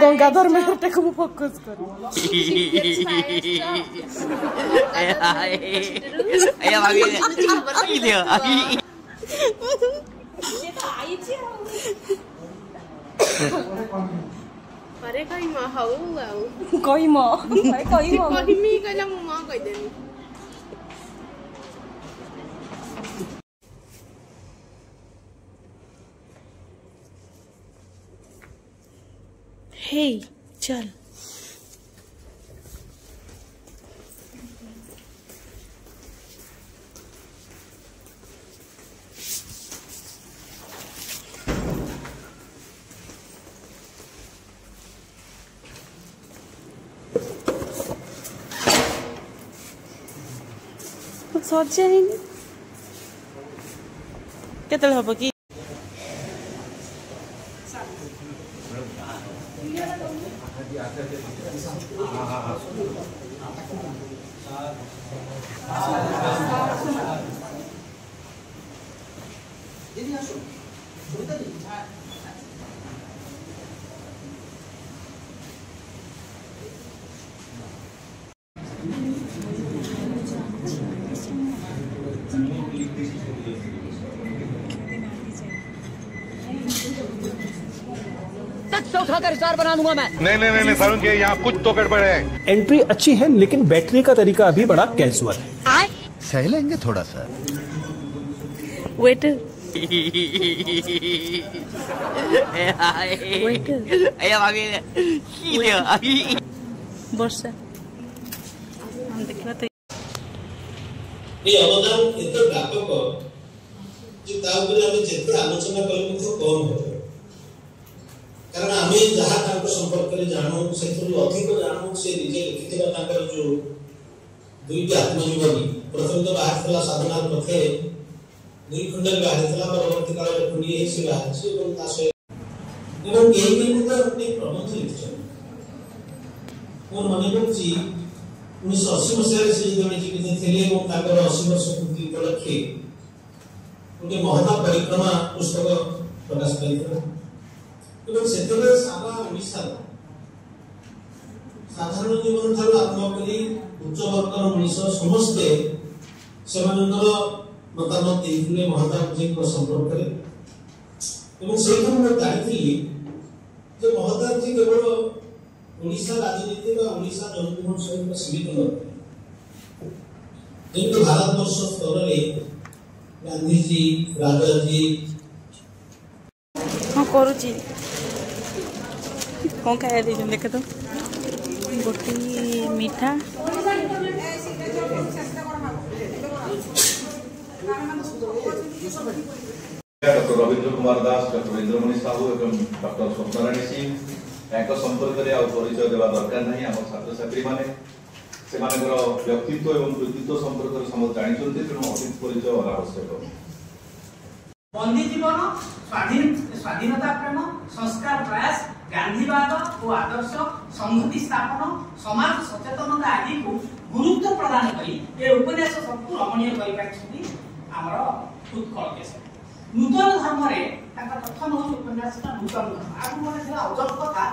गंगाधर मेहर को फोकस कर अरे कहीं माँ हाउ कोई माँ कोई मी कहला मु माँ कह देनी हे चल सजा केत हम कि स्टार बना दूंगा मैं। नहीं सारुण के यहाँ कुछ तो गड़बड़ है। एंट्री अच्छी है लेकिन बैठने का तरीका अभी बड़ा कैजुअल है। सह लेंगे थोड़ा सा। वेटर वर्षा हम देखा तो ये अवदान एते व्यापक जे ता ऊपर हम जेते आलोचना कले तो कम हो कारण आमे जहा तांको संपर्क करे जानो सेथु अधिक जानो से निजे लिखितबा तांकर जो दुईटी आत्मजीवनी प्रथम तो बाहर थला साधना पथे दुई खंडर बाहर थला परवर्ती काल रे पुनी हे से बाहर से এবং তাসে এবং এই কিন্তু আপনি প্রবন্ধ লিখছেন মোর মনে পড়ছি 1980 মସିହାରେ ସେ ଜଣେ ଜୀବିତ ଥିଲେ ଏବଂ ତାଙ୍କର 80 ବର୍ଷ ପୂର୍ତ୍ତି ଉପଲକ୍ଷେ ଗୋଟେ ମହତା ପରିକ୍ରମା ପୁସ୍ତକ ପ୍ରକାଶ ପାଇଥିଲା ଏବଂ ସେଥିରେ ସାରା ଓଡ଼ିଶାର ସାଧାରଣ ଜୀବନ ଠାରୁ ଆରମ୍ଭ କରି ଉଚ୍ଚ ବର୍ଗର ମଣିଷ ସମସ୍ତେ ସେମାନଙ୍କର ମତାମତ ଦେଇଥିଲେ ମହତାବଜୀଙ୍କ ସମ୍ପର୍କରେ ଏବଂ ସେଇଠୁ ମୁଁ ଜାଣିଥିଲି ଯେ ମହତାବଜୀ କେବଳ ଓଡ଼ିଶା ରାଜନୀତି ବା ଓଡ଼ିଶା ଜନଜୀବନ ସହିତ ସୀମିତ ନଥିଲେ ଯେମିତି ଭାରତବର୍ଷ ସ୍ତରରେ ଗାନ୍ଧୀଜୀ ରାଜାଜୀ हाँ करुची कौन खाया दे देखे तो गोटी मीठा डॉक्टर रवींद्र कुमार दास डॉक्टर इंद्रमणि साहू एवं डॉक्टर स्वप्नारायणी सिंह संपर्क में परिचय देवा दरकार नहीं आम छात्र छात्री मैंने व्यक्तित्व और कृतित्व संपर्क में समस्त जानते तेणु अधिक परिचय आवश्यक बंदी जीवन स्वाधीनता प्रेम संस्कार प्रयास गांधीवाद और आदर्श संहति स्थापन समाज सचेतनता आदि को गुरुत्व प्रदान करी ए उपन्यास सबको रमणीय करि आमर उत्कल केशरी नूतन धर्म रे प्रथम उपन्यास नूतन धर्म आगु अजब कथा